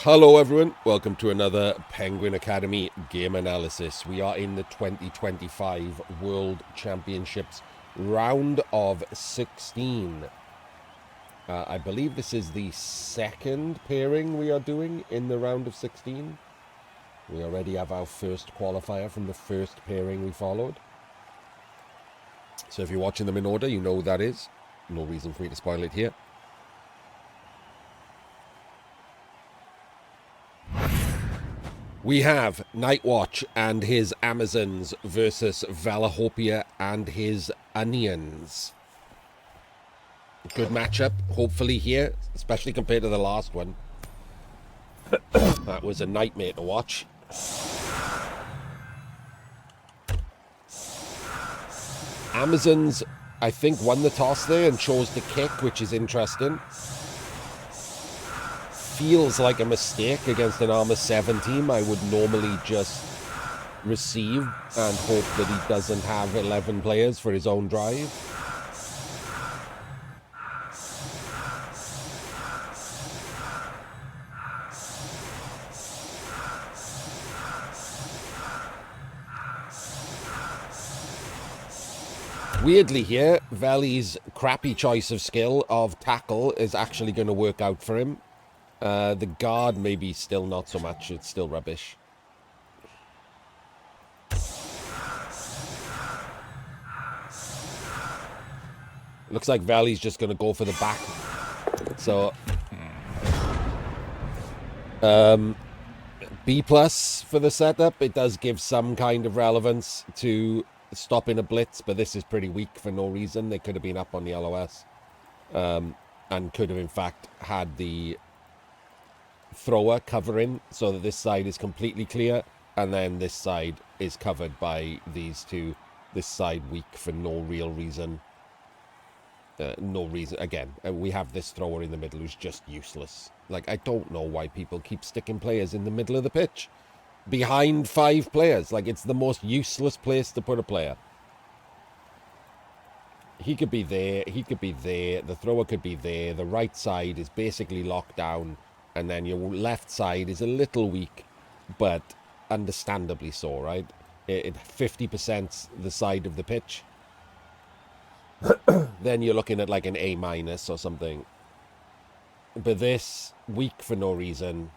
Hello everyone, welcome to another Penguin Academy game analysis. We are in the 2025 World Championships round of 16. I believe this is the second pairing we are doing in the round of 16. We already have our first qualifier from the first pairing we followed. So if you're watching them in order, you know who that is. No reason for me to spoil it here. We have N8wache and his Amazons versus Velihopea and his Onions. Good matchup, hopefully here, especially compared to the last one. That was a nightmare to watch. Amazons, I think, won the toss there and chose to kick, which is interesting. Feels like a mistake against an armor 7 team. I would normally just receive and hope that he doesn't have 11 players for his own drive. Weirdly here, Veli's crappy choice of skill of tackle is actually going to work out for him. The guard maybe still not so much, it's still rubbish. Looks like Veli's just going to go for the back. So, B plus for the setup. It does give some kind of relevance to stopping a blitz, but this is pretty weak for no reason. They could have been up on the LOS. And could have in fact had the thrower covering so that this side is completely clear and then this side is covered by these two. This side weak for no real reason. No reason. Again, we have this thrower in the middle who's just useless. Like, I don't know why people keep sticking players in the middle of the pitch behind 5 players. Like, it's the most useless place to put a player. He could be there, he could be there, the thrower could be there, the right side is basically locked down, and then your left side is a little weak, but understandably so, right? 50% the side of the pitch. Then you're looking at like an A- or something. But this, weak for no reason.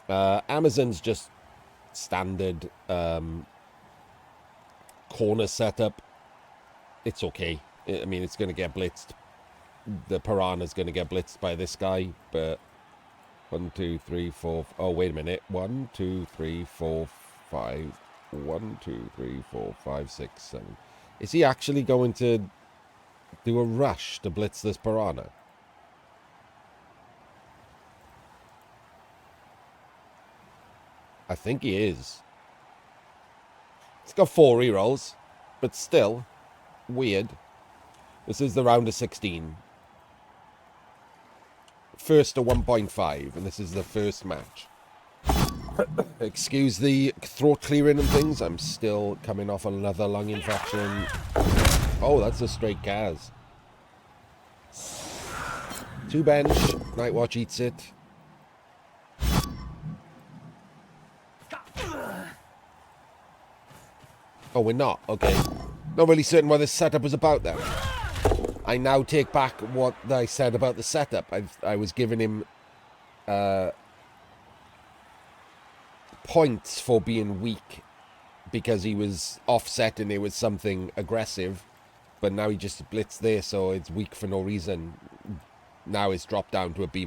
Amazon's just standard corner setup. It's okay. I mean, it's going to get blitzed. The Piranha's going to get blitzed by this guy, but 1, 2, 3, 4. Oh, wait a minute. 1, 2, 3, 4, 5. 1, 2, 3, 4, 5, 6, 7. Is he actually going to do a rush to blitz this Piranha? I think he is. He's got 4 rerolls, but still weird. This is the round of 16. First to 1.5, and this is the first match. Excuse the throat clearing and things. I'm still coming off another lung infection. Oh, that's a straight Kaz. 2 bench. N8wache eats it. Oh, we're not. Okay. Not really certain what this setup was about then. I now take back what I said about the setup. I was giving him points for being weak because he was offset and there was something aggressive, but now he just blitzed there, so it's weak for no reason. Now it's dropped down to a B-.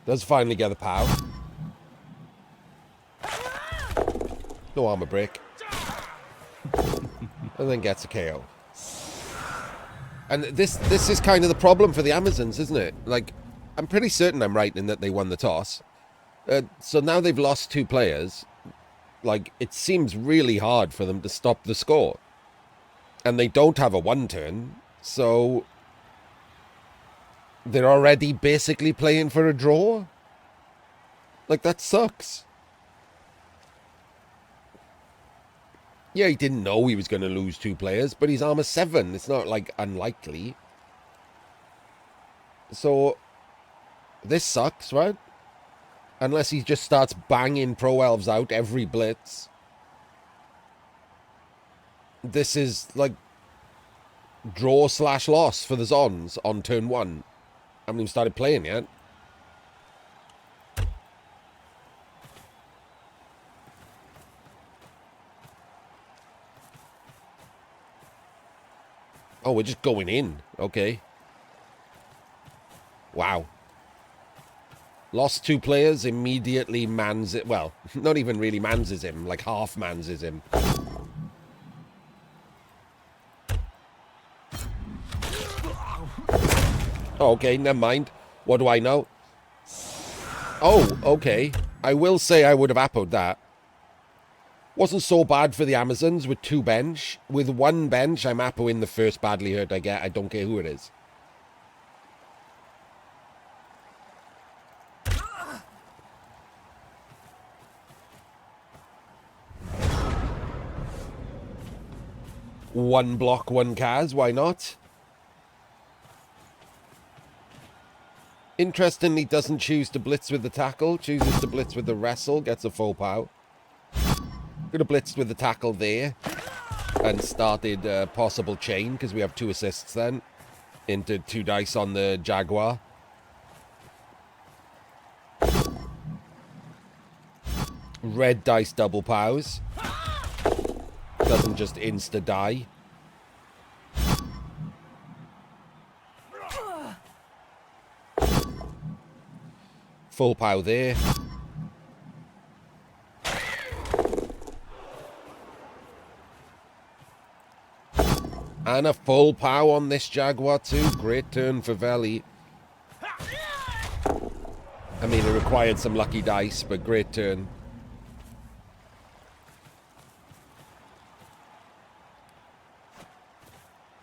Does finally get the power. No armor break. And then gets a KO. And this is kind of the problem for the Amazons, isn't it? Like, I'm pretty certain I'm right in that they won the toss. So now they've lost 2 players. Like, it seems really hard for them to stop the score. And they don't have a 1 turn, so They're already basically playing for a draw? Like, that sucks. Yeah, he didn't know he was going to lose 2 players, but he's armor 7. It's not, like, unlikely. So, this sucks, right? Unless he just starts banging Pro Elves out every blitz. This is, like, draw/loss for the Zons on turn 1. I haven't even started playing yet. Oh, we're just going in. Okay. Wow. Lost 2 players, immediately mans it. Well, not even really manses him, like half manses him. Oh, okay, never mind. What do I know? Oh, okay. I will say I would have appoed that. Wasn't so bad for the Amazons with 2 bench. With 1 bench, I'm appoing the first badly hurt I get. I don't care who it is. One block, 1 Kaz, why not? Interestingly, doesn't choose to blitz with the tackle, chooses to blitz with the wrestle, gets a full pow. Could have blitzed with the tackle there and started a possible chain, because we have 2 assists then, into 2 dice on the Jaguar. Red dice double pows. Doesn't just insta-die. Full pow there. And a full pow on this Jaguar too. Great turn for Veli. I mean, it required some lucky dice, but great turn.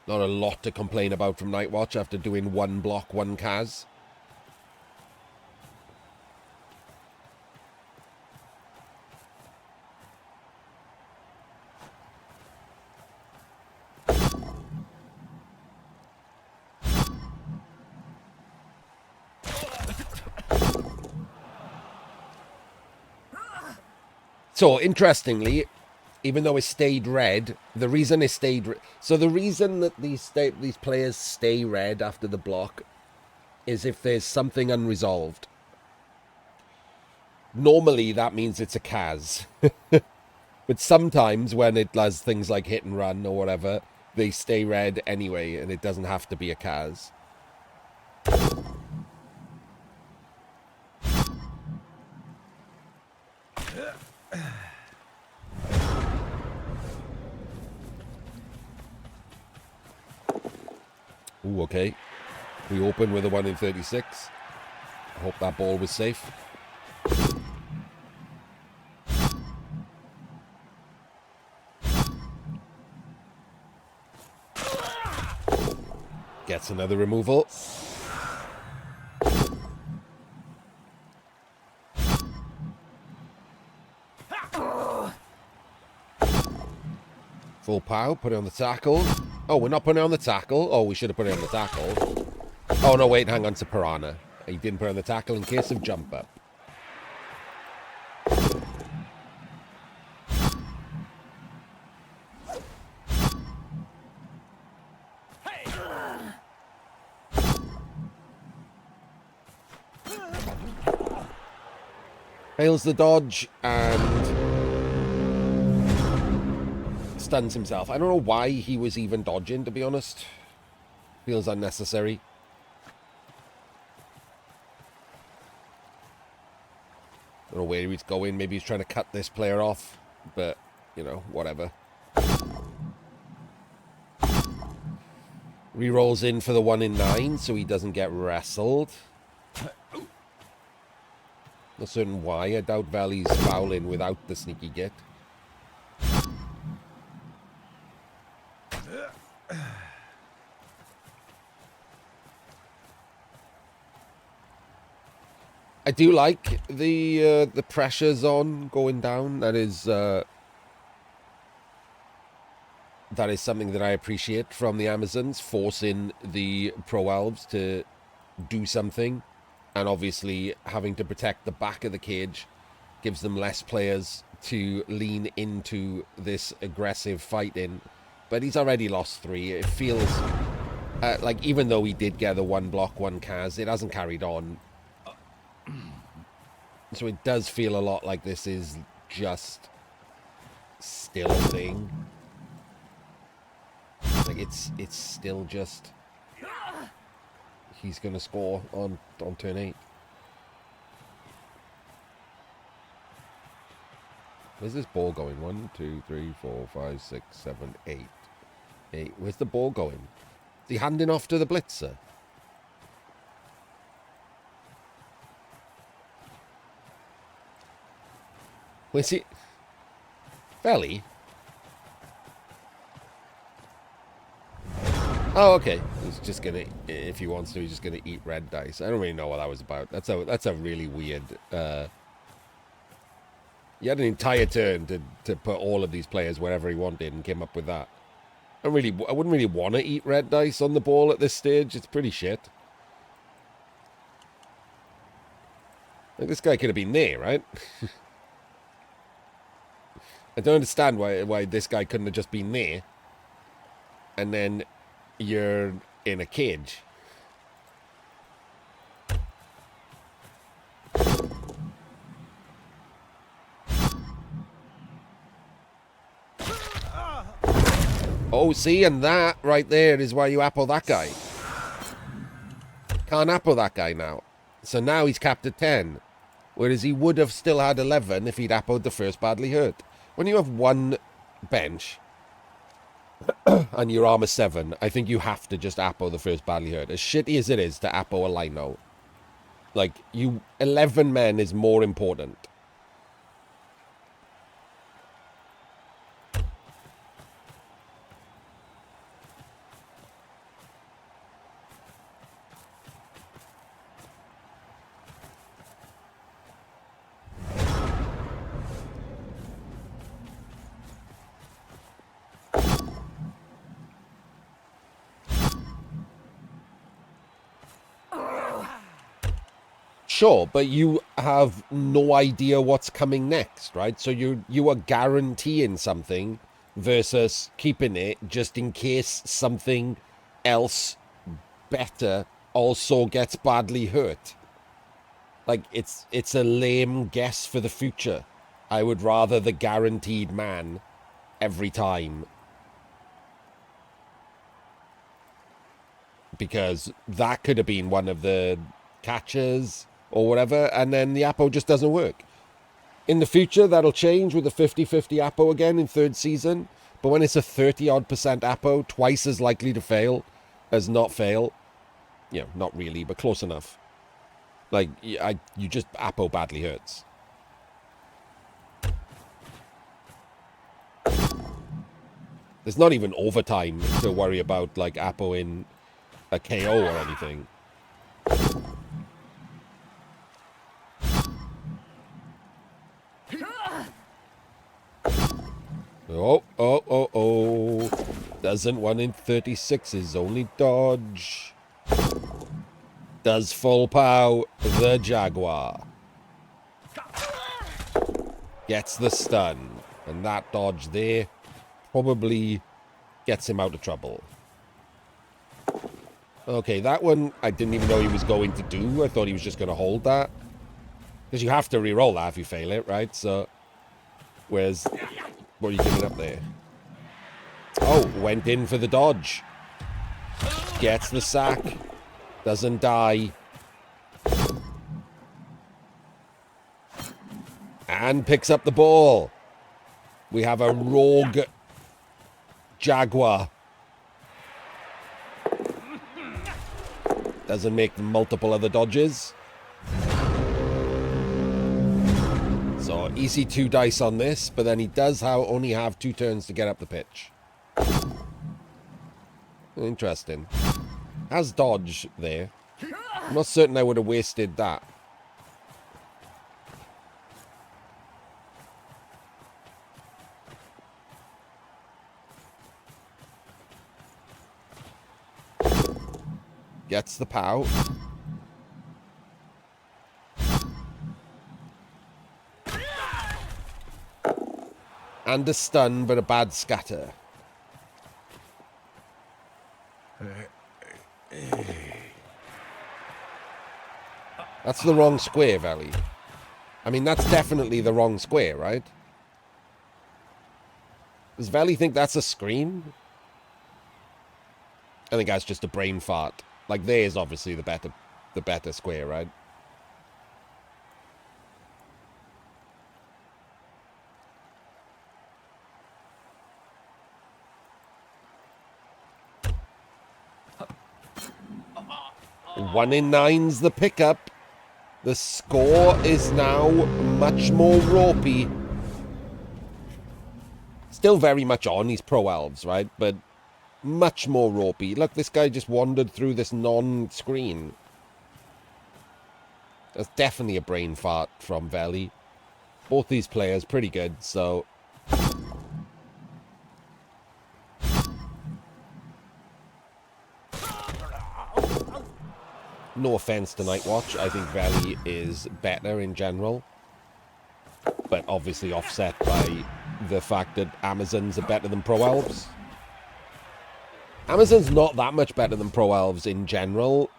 Not a lot to complain about from Nightwatch after doing 1 block, 1 Kaz. So, interestingly, even though it stayed red, the reason it stayed... So the reason that these players stay red after the block is if there's something unresolved. Normally, that means it's a Kaz. But sometimes when it does things like hit and run or whatever, they stay red anyway, and it doesn't have to be a Kaz. Ooh, okay. We open with a 1 in 36. I hope that ball was safe. Gets another removal. Full pow, put it on the tackle. Oh, we're not putting it on the tackle. Oh, we should have put it on the tackle. Oh, no, wait, hang on to Piranha. He didn't put it on the tackle in case of jump up. Fails the dodge and stuns himself. I don't know why he was even dodging, to be honest. Feels unnecessary. I don't know where he's going. Maybe he's trying to cut this player off. But, you know, whatever. Rerolls in for the 1 in 9, so he doesn't get wrestled. Not certain why. I doubt Valley's fouling without the sneaky git. do like the pressure zone going down. That is something that I appreciate from the Amazons, forcing the Pro Elves to do something, and obviously having to protect the back of the cage gives them less players to lean into this aggressive fighting. But he's already lost 3. It feels like, even though he did get the 1 block, 1 Kaz, it hasn't carried on. So it does feel a lot like this is just still a thing. Like it's still just he's gonna score on turn 8. Where's this ball going? 1, 2, 3, 4, 5, 6, 7, 8. 8. Where's the ball going? Is he handing off to the blitzer? Where's he? Belly? Oh, okay. He's just gonna, if he wants to, he's just gonna eat red dice. I don't really know what that was about. That's a really weird. He had an entire turn to put all of these players wherever he wanted and came up with that. I wouldn't really want to eat red dice on the ball at this stage. It's pretty shit. Like, this guy could have been there, right? I don't understand why this guy couldn't have just been there. And then you're in a cage. Oh, see, and that right there is why you apple that guy. Can't apple that guy now. So now he's capped at 10. Whereas he would have still had 11 if he'd appled the first badly hurt. When you have 1 bench and your armor 7, I think you have to just apple the first badly hurt. As shitty as it is to apple a lino, like, 11 men is more important. Sure, but you have no idea what's coming next, right? So you are guaranteeing something versus keeping it just in case something else better also gets badly hurt. Like, it's a lame guess for the future. I would rather the guaranteed man every time. Because that could have been one of the catches or whatever, and then the Apo just doesn't work. In the future, that'll change with the 50-50 Apo again in 3rd season, but when it's a 30-odd% Apo, twice as likely to fail as not fail. You know, not really, but close enough. Like, you just Apo badly hurts. There's not even overtime to worry about, like, Apo in a KO or anything. Oh. Doesn't 1 in 36's only dodge. Does full pow the Jaguar. Gets the stun. And that dodge there probably gets him out of trouble. Okay, that one I didn't even know he was going to do. I thought he was just going to hold that. Because you have to re-roll that if you fail it, right? So, where's... What are you giving up there? Oh, went in for the dodge. Gets the sack. Doesn't die. And picks up the ball. We have a rogue Jaguar. Doesn't make multiple other dodges. So, easy 2 dice on this, but then he does only have 2 turns to get up the pitch. Interesting. Has dodge there. I'm not certain I would have wasted that. Gets the POW. And a stun, but a bad scatter. That's the wrong square, Valley. I mean, that's definitely the wrong square, right? Does Valley think that's a screen? I think that's just a brain fart. Like, there's obviously the better square, right? One in nine's the pickup. The score is now much more ropey. Still very much on. He's pro elves, right? But much more ropey. Look, this guy just wandered through this non-screen. That's definitely a brain fart from Veli. Both these players pretty good, so... No offense to N8wache, I think Veli is better in general. But obviously offset by the fact that Amazons are better than Pro Elves. Amazon's not that much better than Pro Elves in general,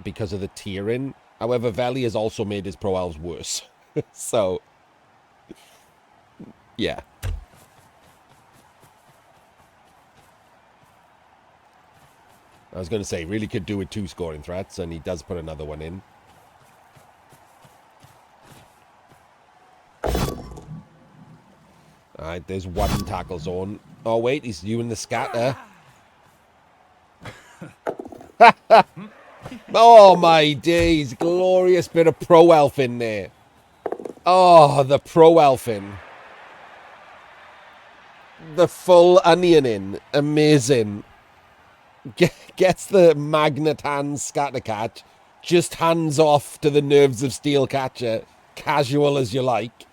because of the tiering. However, Veli has also made his Pro Elves worse. So, yeah. I was going to say, really could do with 2 scoring threats, and he does put another one in. Alright, there's 1 tackle zone. Oh, wait, he's doing the scatter. Oh, my days. Glorious bit of Pro Elf in there. Oh, the Pro Elfin. The full onion in. Amazing. Gets the magnet hands scatter catch. Just hands off to the nerves of steel catcher. Casual as you like.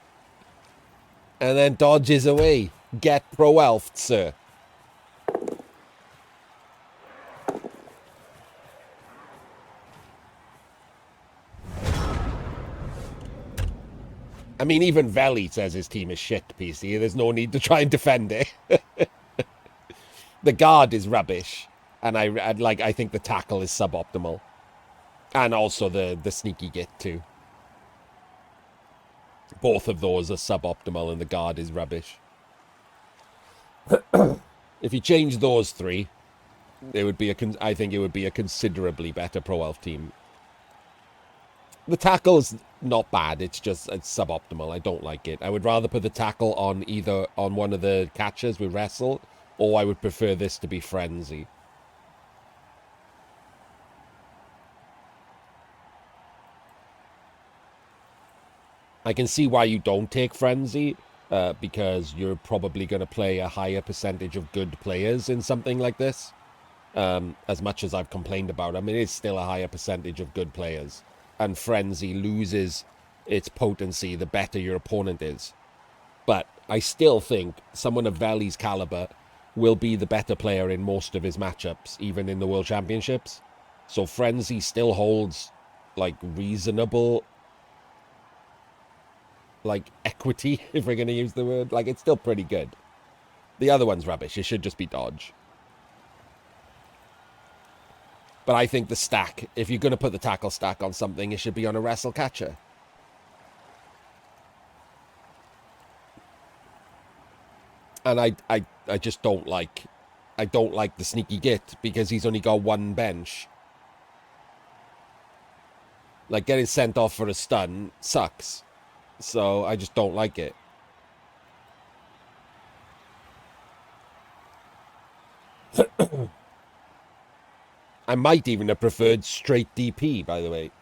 And then dodges away. Get pro elfed, sir. I mean, even Veli says his team is shit, PC. There's no need to try and defend it. The guard is rubbish. And I think the tackle is suboptimal. And also the sneaky git too. Both of those are suboptimal and the guard is rubbish. If you change those 3, it would be I think it would be a considerably better Pro Elf team. The tackle's not bad, it's suboptimal. I don't like it. I would rather put the tackle on either on one of the catchers with Wrestle, or I would prefer this to be Frenzy. I can see why you don't take Frenzy, because you're probably going to play a higher percentage of good players in something like this. As much as I've complained about them, it is still a higher percentage of good players. And Frenzy loses its potency the better your opponent is. But I still think someone of Veli's caliber will be the better player in most of his matchups, even in the World Championships. So Frenzy still holds, like, reasonable... like, equity, if we're going to use the word. Like, it's still pretty good. The other one's rubbish. It should just be dodge. But I think the stack, if you're going to put the tackle stack on something, it should be on a wrestle catcher. And I just don't like... I don't like the sneaky git, because he's only got 1 bench. Like, getting sent off for a stun sucks. So, I just don't like it. I might even have preferred straight DP, by the way.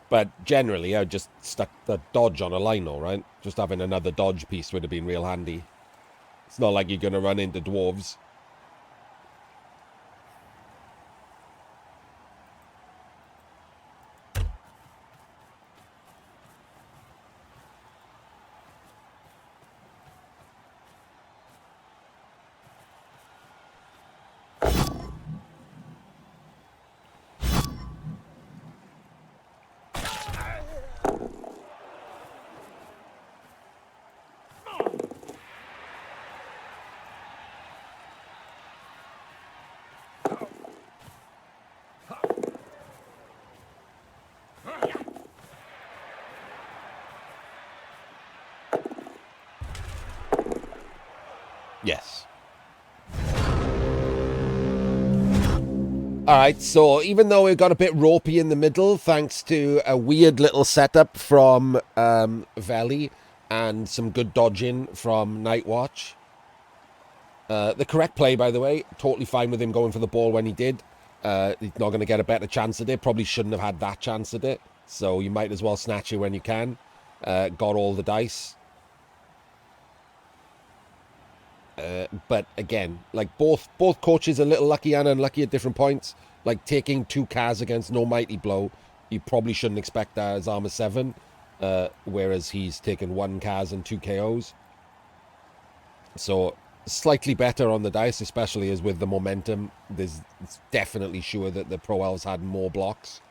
But generally, I just stuck the dodge on a Lino, right? Just having another dodge piece would have been real handy. It's not like you're going to run into dwarves. Yes. Alright, so even though it got a bit ropey in the middle, thanks to a weird little setup from Veli and some good dodging from N8wache. The correct play, by the way, totally fine with him going for the ball when he did. He's not going to get a better chance at it. Probably shouldn't have had that chance at it. So you might as well snatch it when you can. Got all the dice. But again, like both coaches are a little lucky and unlucky at different points. Like taking 2 Ks against no mighty blow, you probably shouldn't expect that as armor 7. Whereas he's taken 1 Ks and 2 KOs. So slightly better on the dice, especially as with the momentum. It's definitely sure that the Pro Elves had more blocks.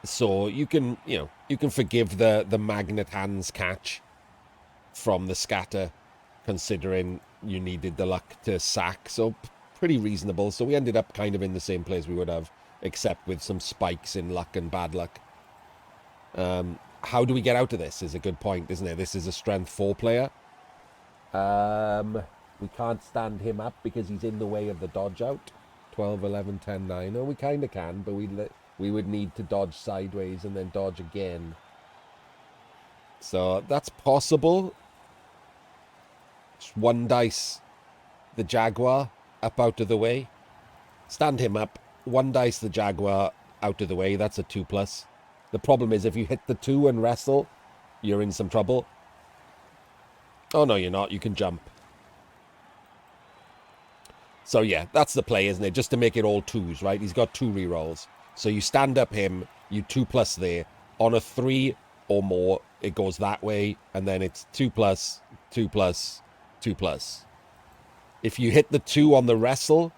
So you can, you can forgive the magnet hands catch from the scatter, considering you needed the luck to sack. So pretty reasonable. So we ended up kind of in the same place we would have, except with some spikes in luck and bad luck. How do we get out of this is a good point, isn't it? This is a strength 4 player. We can't stand him up because he's in the way of the dodge out. 12, 11, 10, 9. Oh, we kind of can, but we would need to dodge sideways and then dodge again. So that's possible. Just 1 dice the Jaguar up out of the way. Stand him up. 1 dice the Jaguar out of the way. That's a 2+. The problem is if you hit the 2 and wrestle, you're in some trouble. Oh, no, you're not. You can jump. So, yeah, that's the play, isn't it? Just to make it all 2s, right? He's got 2 rerolls. So you stand up him, you 2+ there. On a 3 or more, it goes that way, and then it's 2+, 2+, 2+. If you hit the 2 on the wrestle,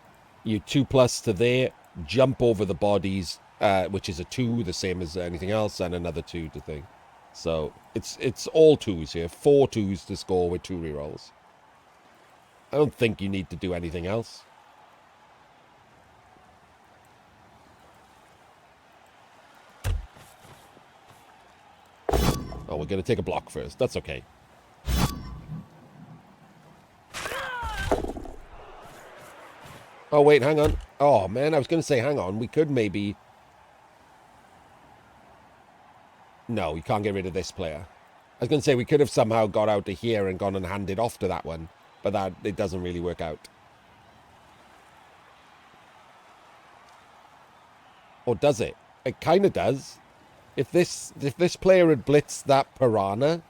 you 2+ to there, jump over the bodies, which is a 2, the same as anything else, and another 2 to thing. So it's all 2s here. 4 2s to score with 2 rerolls. I don't think you need to do anything else. Oh, we're going to take a block first. That's okay. Oh, wait, hang on. Oh, man, I was going to say, hang on. We could maybe... No, you can't get rid of this player. I was going to say we could have somehow got out to here and gone and handed off to that one. But that it doesn't really work out. Or does it? It kind of does. If this player had blitzed that piranha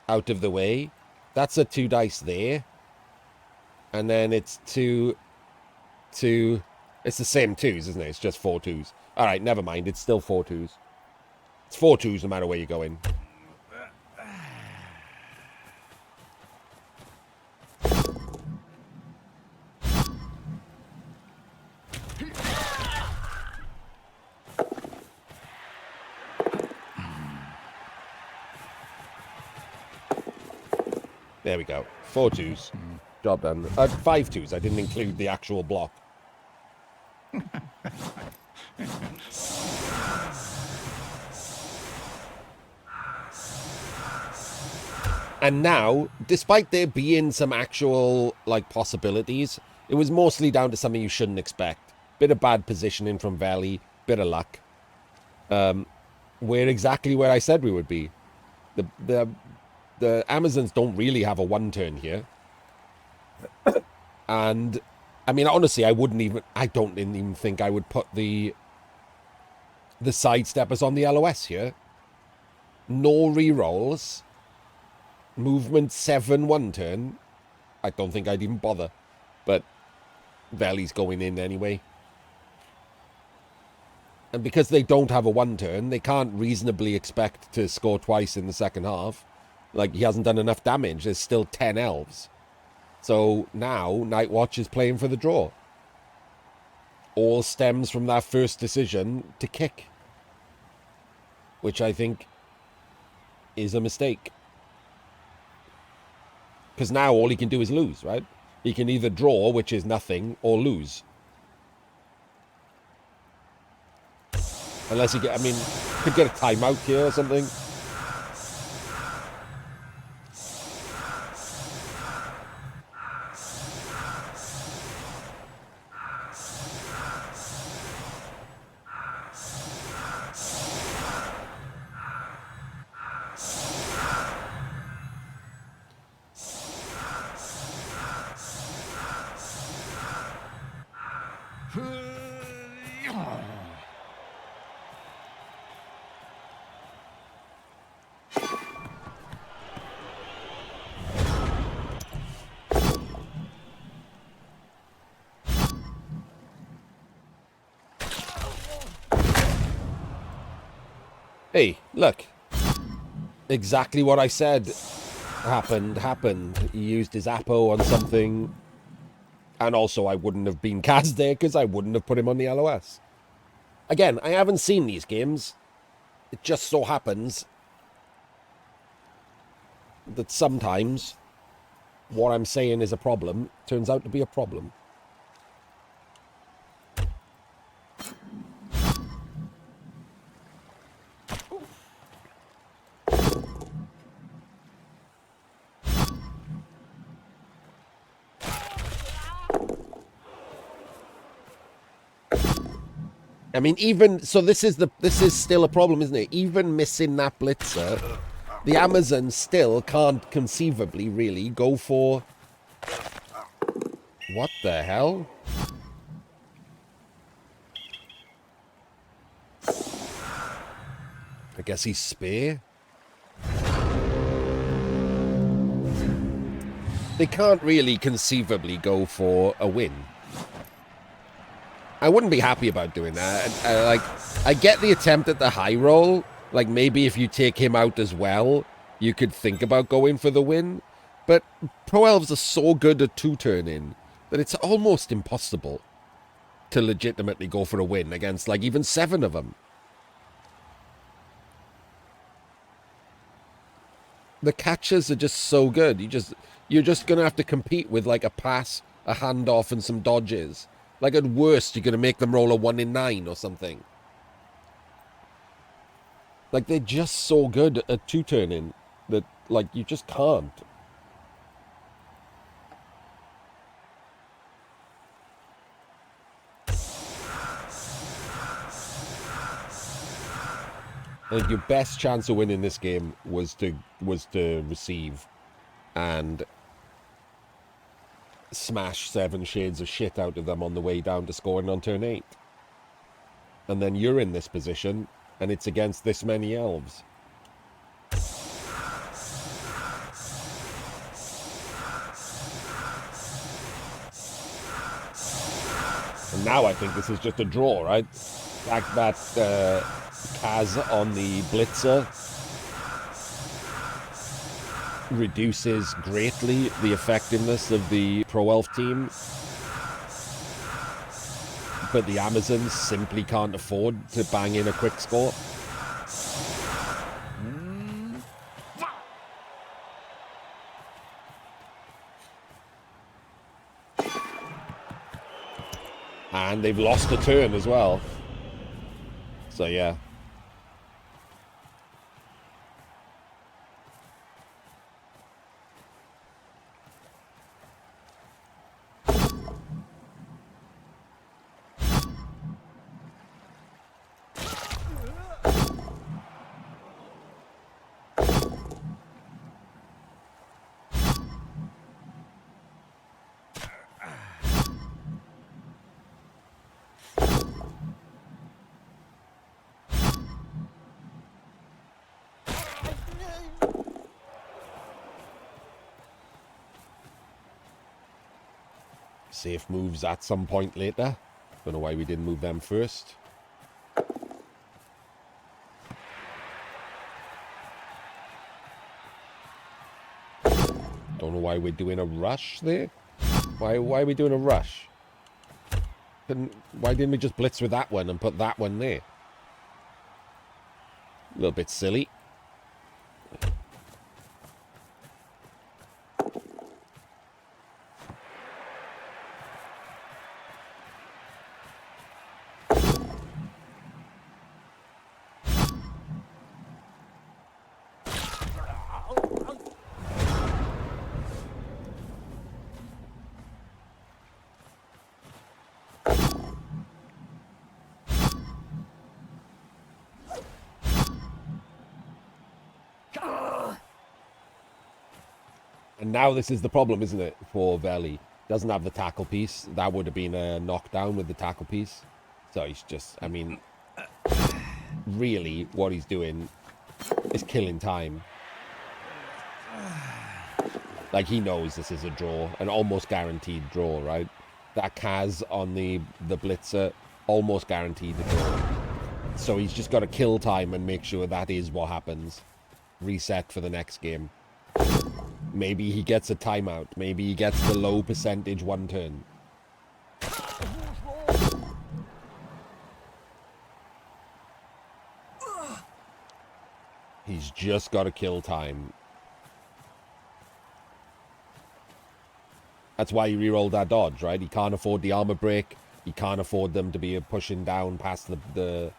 out of the way, that's a 2 dice there. And then it's 2... It's the same 2s, isn't it? It's just 4 2s. All right, never mind. It's still 4 2s. It's 4 2s no matter where you go in. There we go. 4 2s. Job done. 5 2s. I didn't include the actual block. And now, despite there being some actual, like, possibilities, it was mostly down to something you shouldn't expect. Bit of bad positioning from Veli, bit of luck. We're exactly where I said we would be. The Amazons don't really have a 1-turn here. And, I mean, honestly, I don't even think I would put the sidesteppers on the LOS here. No rerolls. Movement 7 1-turn. I don't think I'd even bother. But Veli's going in anyway. And because they don't have a 1-turn, they can't reasonably expect to score twice in the second half. Like, he hasn't done enough damage. There's still 10 elves. So now, N8wache is playing for the draw. All stems from that first decision to kick. Which I think is a mistake. Because now all he can do is lose, right? He can either draw, which is nothing, or lose. Unless you get, I mean, could get a timeout here or something. Hey, look. Exactly what I said happened. He used his Apo on something. And also, I wouldn't have been cast there because I wouldn't have put him on the LOS. Again, I haven't seen these games. It just so happens that sometimes what I'm saying is a problem turns out to be a problem. I mean, even so, this is still a problem, isn't it? Even missing that blitzer, the Amazon still can't conceivably really go for. What the hell? I guess he's spare. They can't really conceivably go for a win. I wouldn't be happy about doing that. Like, I get the attempt at the high roll. Like, maybe if you take him out as well, you could think about going for the win. But Pro Elves are so good at two-turning that it's almost impossible to legitimately go for a win against, like, even 7 of them. The catches are just so good. You're just going to have to compete with, like, a pass, a handoff, and some dodges. Like, at worst, you're going to make them roll a 1 in 9 or something. Like, they're just so good at two-turning that, like, you just can't. I think your best chance of winning this game was to receive and smash 7 shades of shit out of them on the way down to scoring on turn 8. And then you're in this position, and it's against this many elves. And now I think this is just a draw, right? Like that Kaz on the Blitzer reduces greatly the effectiveness of the Pro Elf team. But the Amazons simply can't afford to bang in a quick score. And they've lost a turn as well. So yeah. Safe moves at some point later. Don't know why we didn't move them first. Don't know why we're doing a rush there. Why are we doing a rush? Why didn't we just blitz with that one and put that one there? A little bit silly. And now this is the problem, isn't it, for Veli? Doesn't have the tackle piece. That would have been a knockdown with the tackle piece. So he's just, I mean, really what he's doing is killing time. Like, he knows this is a draw, an almost guaranteed draw, right? That Kaz on the blitzer, almost guaranteed the draw. So he's just got to kill time and make sure that is what happens. Reset for the next game. Maybe he gets a timeout. Maybe he gets the low percentage one turn. He's just got to kill time. That's why he re-rolled that dodge, right? He can't afford the armor break. He can't afford them to be pushing down past the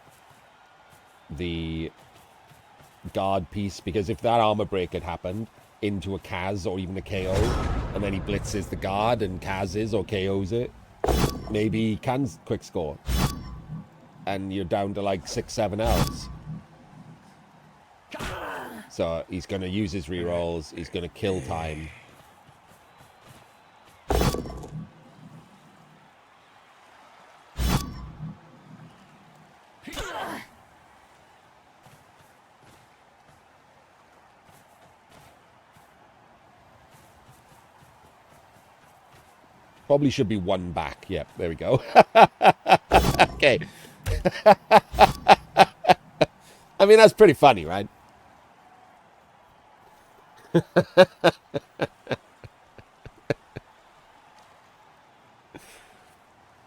guard piece. Because if that armor break had happened into a Kaz or even a KO, and then he blitzes the guard and Kaz's or KOs it, maybe he can quick score. And you're down to like 6-7 Ls. So he's going to use his re-rolls. He's going to kill time. Probably should be one back. Yep, there we go. Okay. I mean, that's pretty funny, right?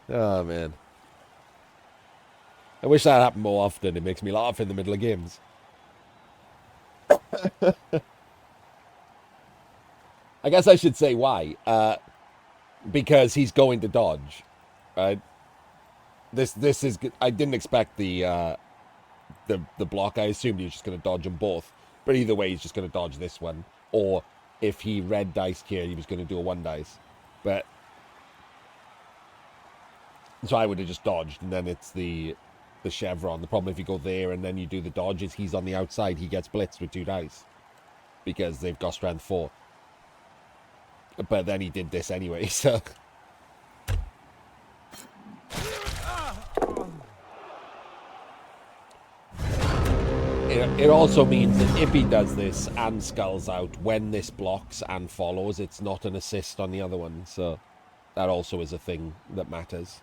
Oh, man. I wish that happened more often. It makes me laugh in the middle of games. I guess I should say why. Because he's going to dodge, right? This is. I didn't expect the block. I assumed he was just going to dodge them both. But either way, he's just going to dodge this one. Or if he red diced here, he was going to do a one dice. But so I would have just dodged, and then it's the chevron. The problem if you go there and then you do the dodge is he's on the outside. He gets blitzed with 2 dice because they've got strength 4. But then he did this anyway, so. It also means that if he does this and skulls out, when this blocks and follows, it's not an assist on the other one. So that also is a thing that matters.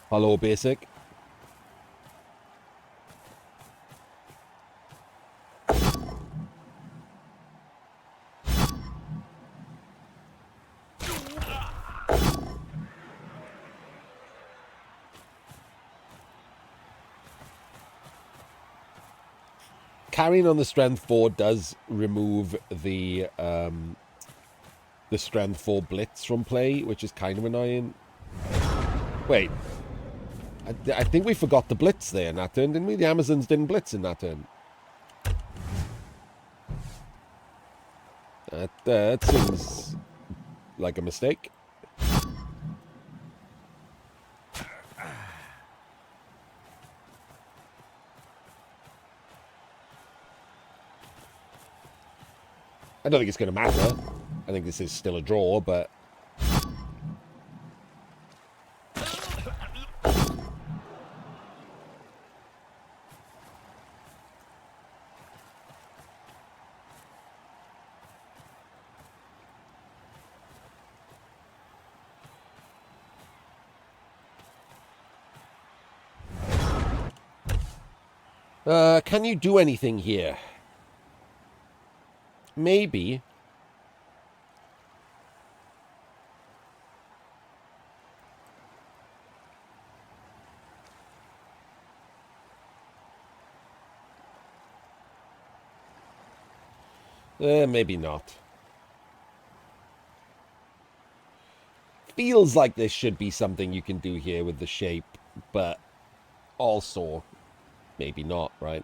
Hello, Basic. Carrying on the strength 4 does remove the strength 4 blitz from play, which is kind of annoying. Wait, I think we forgot the blitz there in that turn, didn't we? The Amazons didn't blitz in that turn. That seems like a mistake. I don't think it's going to matter. I think this is still a draw, but... can you do anything here? Maybe. Maybe not. Feels like this should be something you can do here with the shape, but also maybe not, right?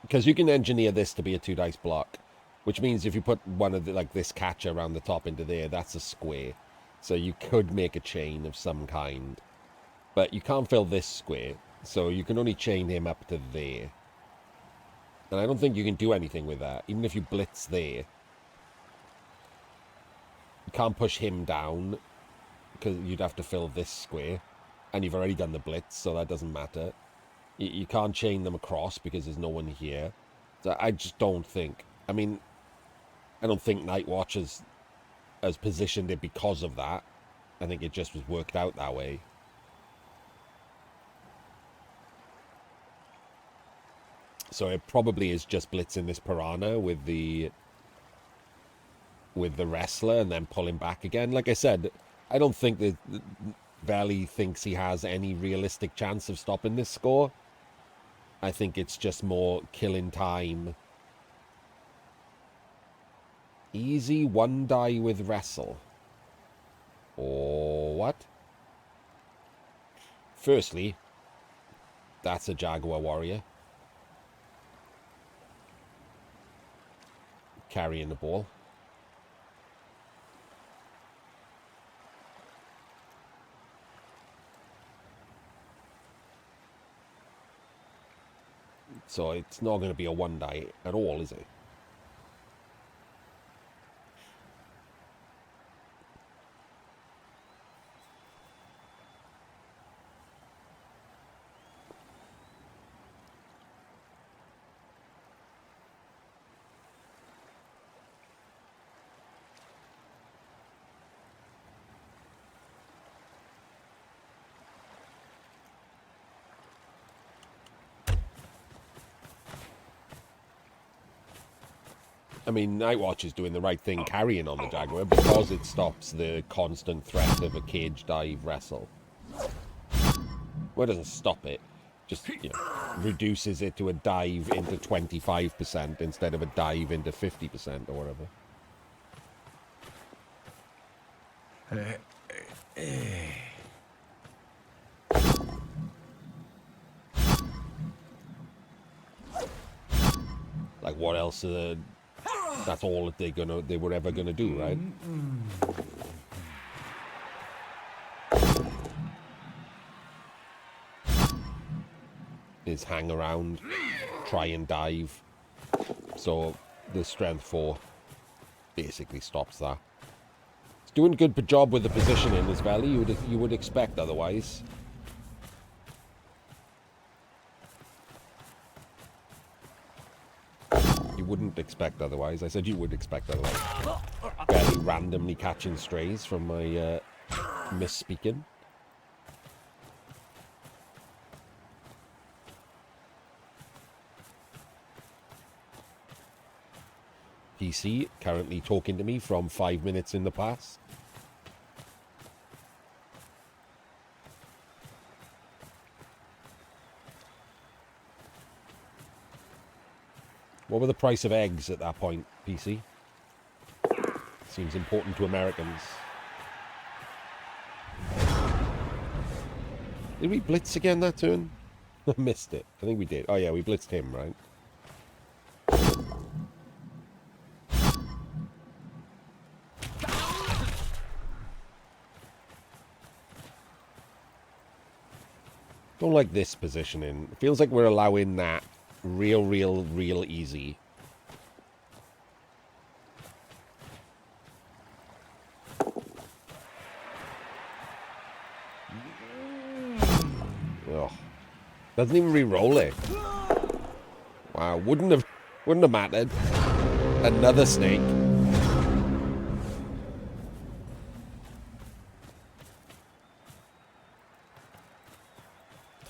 Because you can engineer this to be a 2 dice block, which means if you put one of the, like this catcher around the top into there, that's a square. So you could make a chain of some kind. But you can't fill this square, so you can only chain him up to there. And I don't think you can do anything with that. Even if you blitz there, you can't push him down, because you'd have to fill this square. And you've already done the blitz, so that doesn't matter. You can't chain them across, because there's no one here. So I just don't think... I mean, I don't think N8wache has positioned it because of that. I think it just was worked out that way. So it probably is just blitzing this piranha with the wrestler and then pulling back again. Like I said, I don't think that Veli thinks he has any realistic chance of stopping this score. I think it's just more killing time. Easy one die with wrestle. Or what? Firstly, that's a Jaguar warrior. Carrying the ball. So it's not going to be a one die at all, is it? I mean, N8wache is doing the right thing carrying on the Jaguar because it stops the constant threat of a cage dive wrestle. Well, it doesn't stop it. Just, you know, reduces it to a dive into 25% instead of a dive into 50% or whatever. Like, what else are that's all that they were ever gonna do, right? Is hang around, try and dive. So the strength 4 basically stops that. It's doing a good job with the positioning as well. You would expect otherwise. You wouldn't expect otherwise. I said you would expect otherwise. Barely randomly catching strays from my misspeaking. PC currently talking to me from 5 minutes in the past. What were the price of eggs at that point, PC? Seems important to Americans. Did we blitz again that turn? I missed it. I think we did. Oh yeah, we blitzed him, right? Don't like this positioning. It feels like we're allowing that real easy. Oh, doesn't even re-roll it. Wow, wouldn't have mattered. Another snake.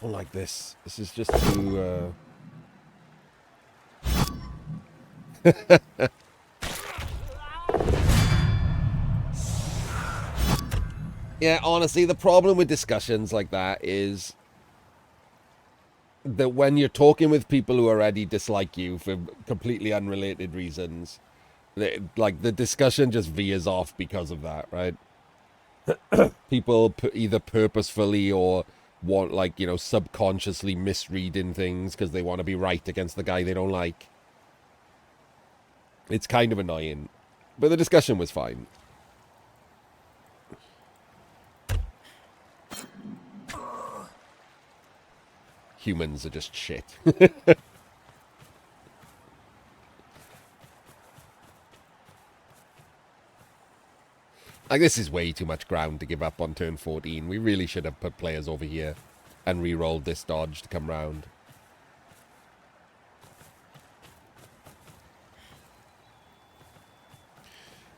Don't like this. This is just too. Yeah, honestly, the problem with discussions like that is that when you're talking with people who already dislike you for completely unrelated reasons, like the discussion just veers off because of that, right? People either purposefully or want, like, you know, subconsciously misreading things because they want to be right against the guy they don't like. It's kind of annoying, but the discussion was fine. humans are just shit. Like, this is way too much ground to give up on turn 14. We really should have put players over here and re-rolled this dodge to come round.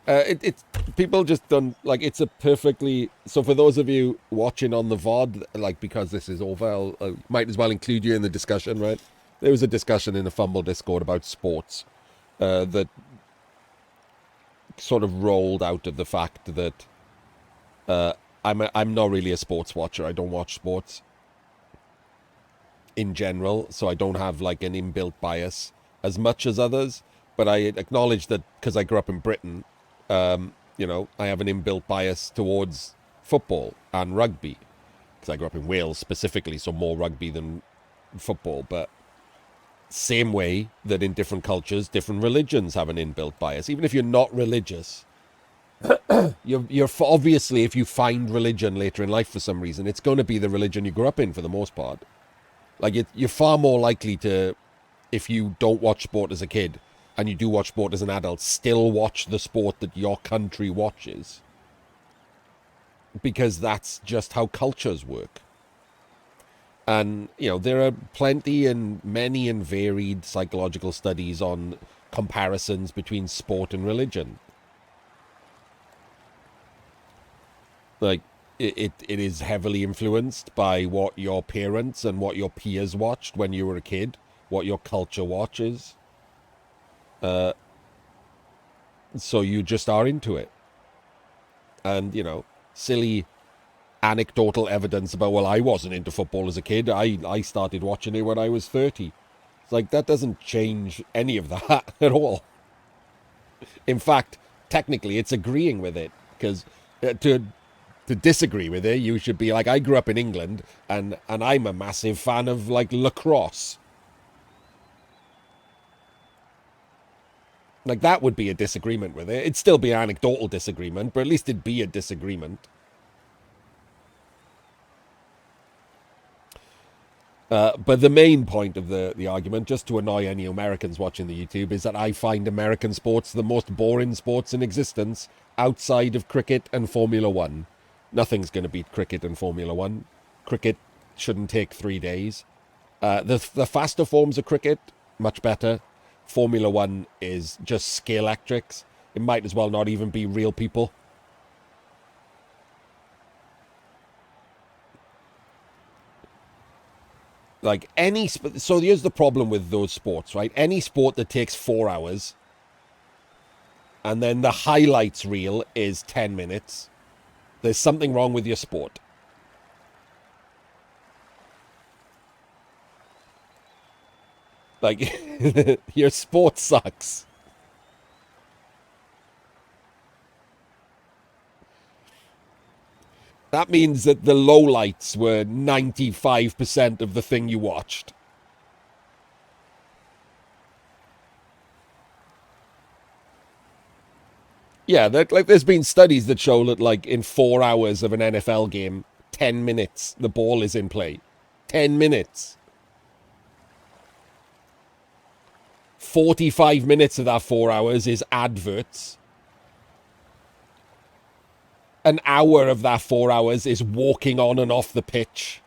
It's people just don't, like, it's a perfectly, so for those of you watching on the VOD, like, because this is over, I might as well include you in the discussion, right? There was a discussion in the Fumble Discord about sports that sort of rolled out of the fact that I'm not really a sports watcher. I don't watch sports in general, so I don't have like an inbuilt bias as much as others, but I acknowledge that because I grew up in Britain, you know, I have an inbuilt bias towards football and rugby, because I grew up in Wales specifically, so more rugby than football. But same way that in different cultures, different religions have an inbuilt bias. Even if you're not religious, you're obviously, if you find religion later in life for some reason, it's going to be the religion you grew up in for the most part. Like, you're far more likely to, if you don't watch sport as a kid and you do watch sport as an adult, still watch the sport that your country watches, because that's just how cultures work. And, you know, there are plenty and many and varied psychological studies on comparisons between sport and religion. Like, it is heavily influenced by what your parents and what your peers watched when you were a kid, what your culture watches. So you just are into it. And, you know, silly anecdotal evidence about, well, I wasn't into football as a kid. I started watching it when I was 30. It's like, that doesn't change any of that at all. In fact, technically, it's agreeing with it, because to disagree with it, you should be like, I grew up in England, and I'm a massive fan of, like, lacrosse. Like, that would be a disagreement with it. It'd still be an anecdotal disagreement, but at least it'd be a disagreement. But the main point of the argument, just to annoy any Americans watching the YouTube, is that I find American sports the most boring sports in existence outside of cricket and Formula One. Nothing's going to beat cricket and Formula One. Cricket shouldn't take 3 days. The faster forms of cricket, much better. Formula One is just skill electrics. It might as well not even be real people. Like, so here's the problem with those sports, right? Any sport that takes 4 hours and then the highlights reel is 10 minutes, there's something wrong with your sport. Like, your sport sucks. That means that the lowlights were 95% of the thing you watched. Yeah, like, there's been studies that show that, like, in 4 hours of an NFL game, 10 minutes, the ball is in play. 10 minutes. 45 minutes of that 4 hours is adverts. An hour of that 4 hours is walking on and off the pitch.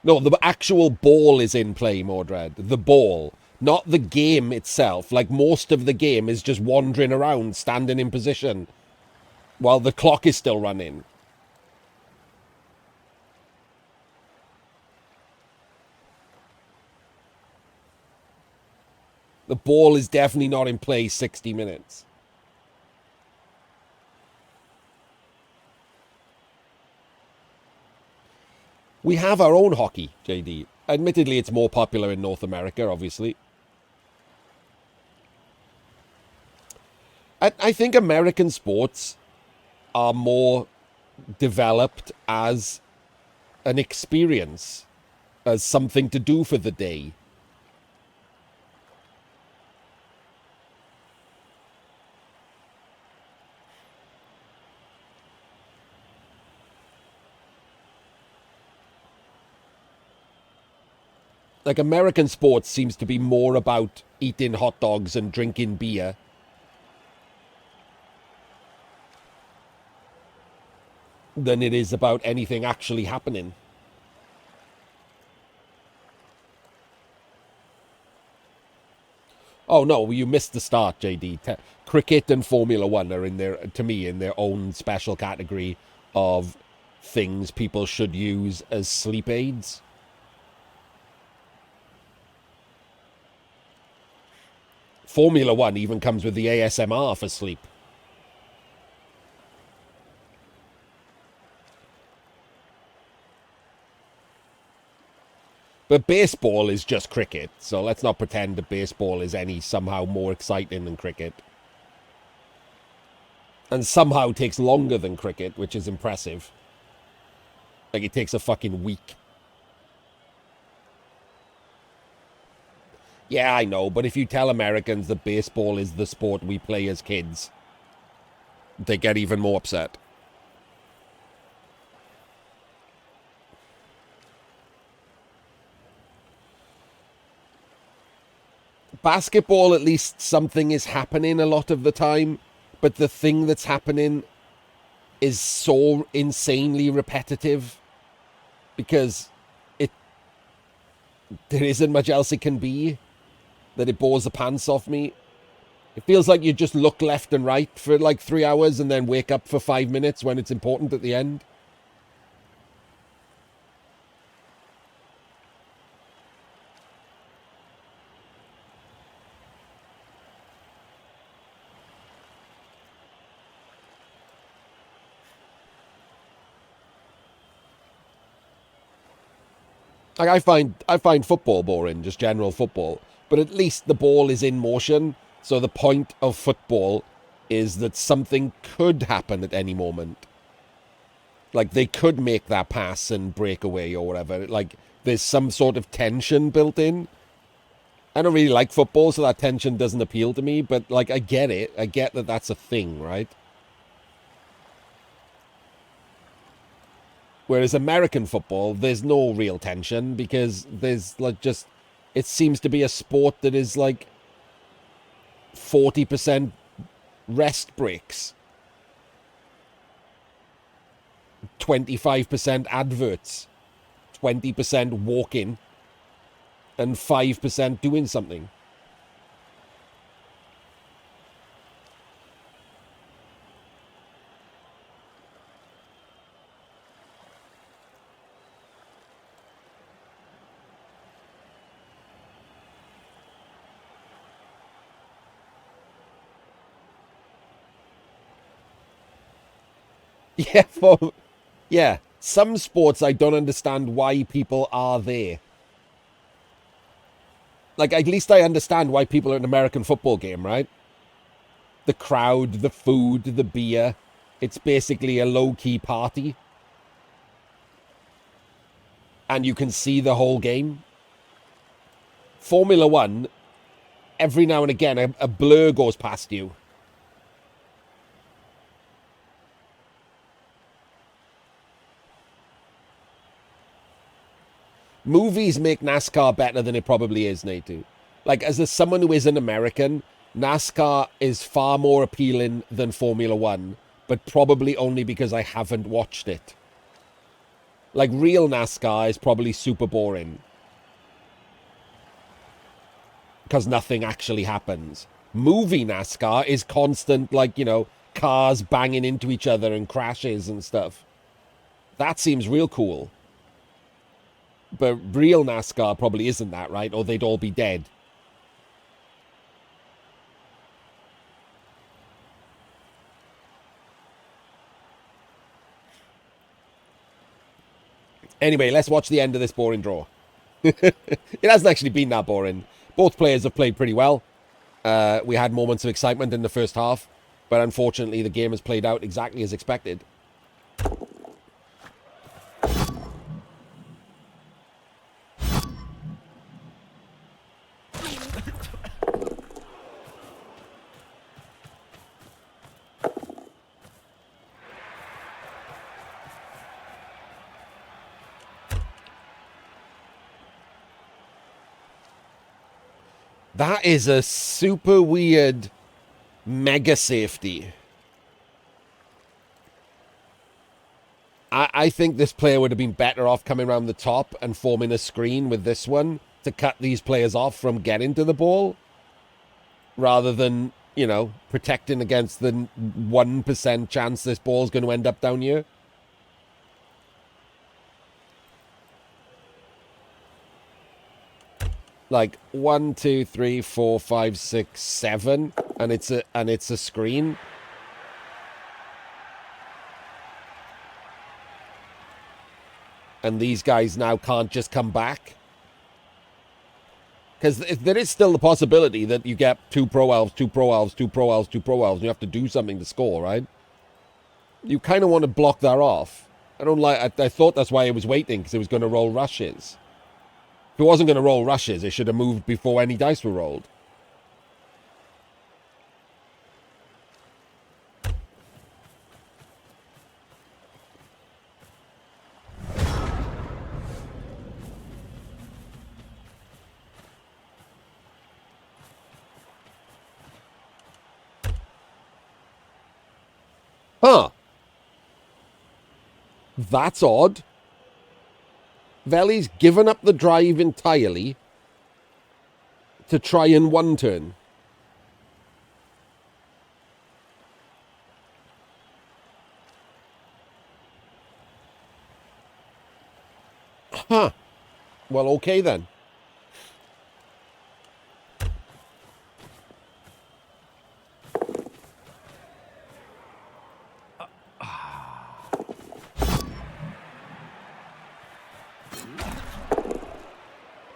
No, the actual ball is in play, Mordred. The ball. Not the game itself. Like, most of the game is just wandering around, standing in position, while the clock is still running. The ball is definitely not in play 60 minutes. We have our own hockey, JD. Admittedly, it's more popular in North America, obviously. I think American sports are more developed as an experience, as something to do for the day. Like, American sports seems to be more about eating hot dogs and drinking beer than it is about anything actually happening. Oh no, you missed the start, JD. Cricket and Formula One are in their, to me, in their own special category of things people should use as sleep aids. Formula One even comes with the ASMR for sleep. But baseball is just cricket, so let's not pretend that baseball is any somehow more exciting than cricket. And somehow takes longer than cricket, which is impressive. Like, it takes a fucking week. Yeah, I know, but if you tell Americans that baseball is the sport we play as kids, they get even more upset. Basketball, at least something is happening a lot of the time, but the thing that's happening is so insanely repetitive because there isn't much else it can be that it bores the pants off me. It feels like you just look left and right for like 3 hours and then wake up for 5 minutes when it's important at the end. Like, I find football boring, just general football. But at least the ball is in motion. So the point of football is that something could happen at any moment. Like, they could make that pass and break away or whatever. Like, there's some sort of tension built in. I don't really like football, so that tension doesn't appeal to me. But, like, I get it. I get that that's a thing, right? Whereas American football, there's no real tension because there's like just, it seems to be a sport that is like 40% rest breaks, 25% adverts, 20% walking, and 5% doing something. Yeah, some sports I don't understand why people are there. Like, at least I understand why people are at an American football game, right? The crowd, the food, the beer. It's basically a low-key party. And you can see the whole game. Formula One, every now and again, a blur goes past you. Movies make NASCAR better than it probably is, Natu. Like, as someone who is an American, NASCAR is far more appealing than Formula One, but probably only because I haven't watched it. Like, real NASCAR is probably super boring. Because nothing actually happens. Movie NASCAR is constant, like, you know, cars banging into each other and crashes and stuff. That seems real cool. But real NASCAR probably isn't that, right? Or they'd all be dead. Anyway, let's watch the end of this boring draw. It hasn't actually been that boring. Both players have played pretty well. We had moments of excitement in the first half, but unfortunately the game has played out exactly as expected. That is a super weird mega safety. I think this player would have been better off coming around the top and forming a screen with this one to cut these players off from getting to the ball, rather than, you know, protecting against the 1% chance this ball's going to end up down here. Like 1, 2, 3, 4, 5, 6, 7, and it's a screen. And these guys now can't just come back. Because there is still the possibility that you get 2 Pro Elves, 2 Pro Elves, 2 Pro Elves, 2 Pro Elves, and you have to do something to score, right? You kind of want to block that off. I thought that's why it was waiting, because it was going to roll rushes. If it wasn't going to roll rushes, it should have moved before any dice were rolled. Huh. That's odd. Veli's given up the drive entirely to try in one turn. Huh. Well, okay then.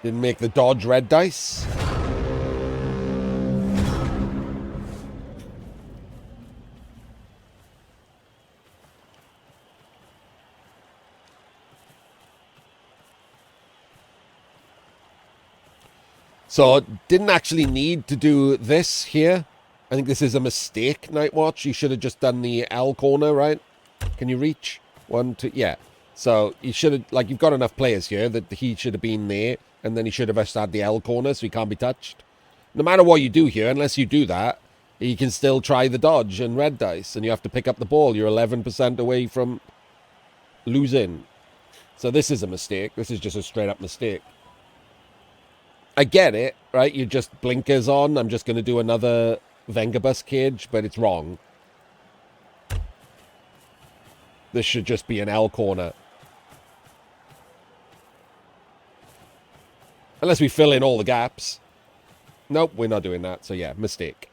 Didn't make the dodge red dice. So, didn't actually need to do this here. I think this is a mistake, Nightwatch. You should have just done the L corner, right? Can you reach? 1, 2, yeah. So, you should have, like, you've got enough players here that he should have been there, and then he should have just had the L corner, so he can't be touched. No matter what you do here, unless you do that, you can still try the dodge and red dice, and you have to pick up the ball. You're 11% away from losing. So this is a mistake. This is just a straight-up mistake. I get it, right? You just blinkers on. I'm just going to do another Vengabus cage, but it's wrong. This should just be an L corner. Unless we fill in all the gaps. Nope, we're not doing that. So yeah, mistake.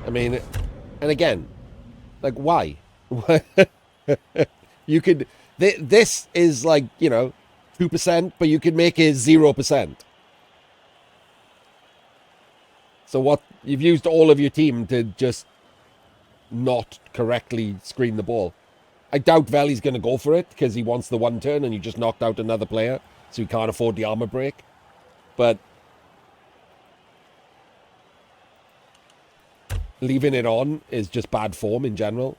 I mean, and again, like, why? You could... This is like, you know, 2%, but you could make it 0%. So what... You've used all of your team to just not correctly screen the ball. I doubt Veli's going to go for it, because he wants the one turn, and you just knocked out another player, so he can't afford the armor break. But... leaving it on is just bad form in general.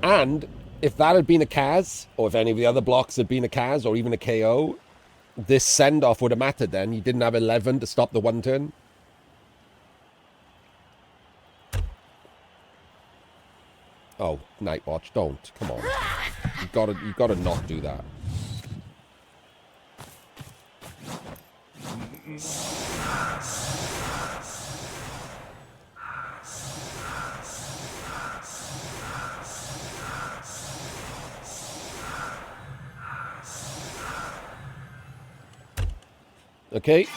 And if that had been a Kaz, or if any of the other blocks had been a Kaz, or even a KO, this send-off would have mattered then. You didn't have 11 to stop the one turn. Oh, Nightwatch, don't. Come on. You gotta not do that. Okay.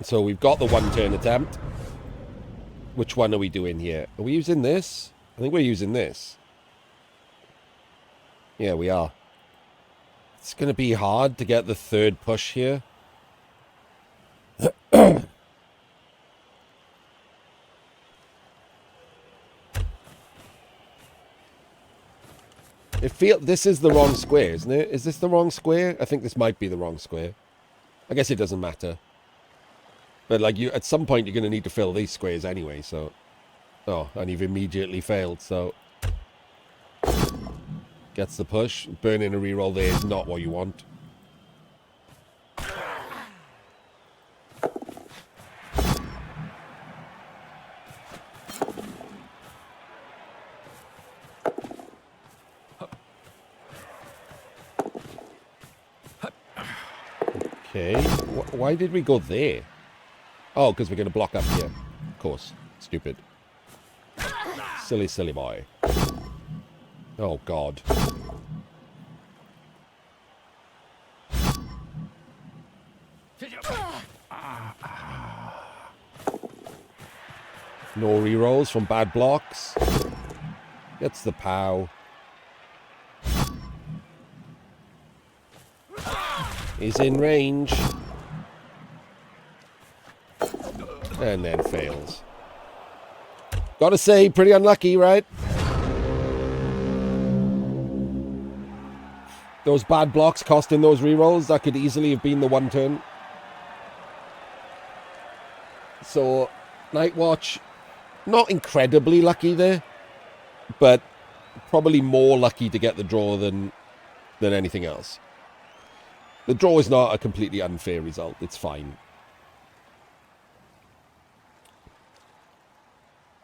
So we've got the one-turn attempt. Which one are we doing here? Are we using this? I think we're using this. Yeah, we are. It's going to be hard to get the third push here. This is the wrong square, isn't it? Is this the wrong square? I think this might be the wrong square. I guess it doesn't matter. But like at some point you're going to need to fill these squares anyway, so... Oh, and you've immediately failed, so... Gets the push. Burning a reroll there is not what you want. Okay. Why did we go there? Oh, because we're going to block up here. Of course. Stupid. Silly, silly boy. Oh, God. No rerolls from bad blocks. Gets the POW. He's in range. And then fails. Gotta say, pretty unlucky, right? Those bad blocks costing those rerolls, that could easily have been the one turn. So, N8wache, not incredibly lucky there, but probably more lucky to get the draw than anything else. The draw is not a completely unfair result. It's fine.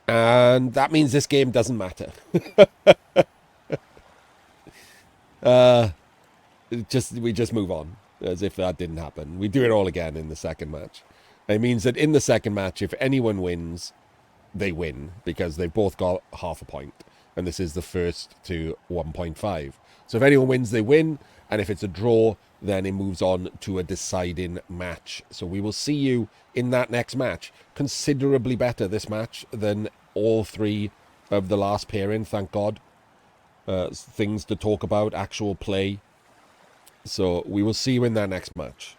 And that means this game doesn't matter. We just move on, as if that didn't happen. We do it all again in the second match. It means that in the second match, if anyone wins, they win, because they've both got half a point. And this is the first to 1.5. So if anyone wins, they win. And if it's a draw, then it moves on to a deciding match. So we will see you in that next match. Considerably better, this match, than all three of the last pairing, thank God. Things to talk about, actual play. So we will see you in that next match.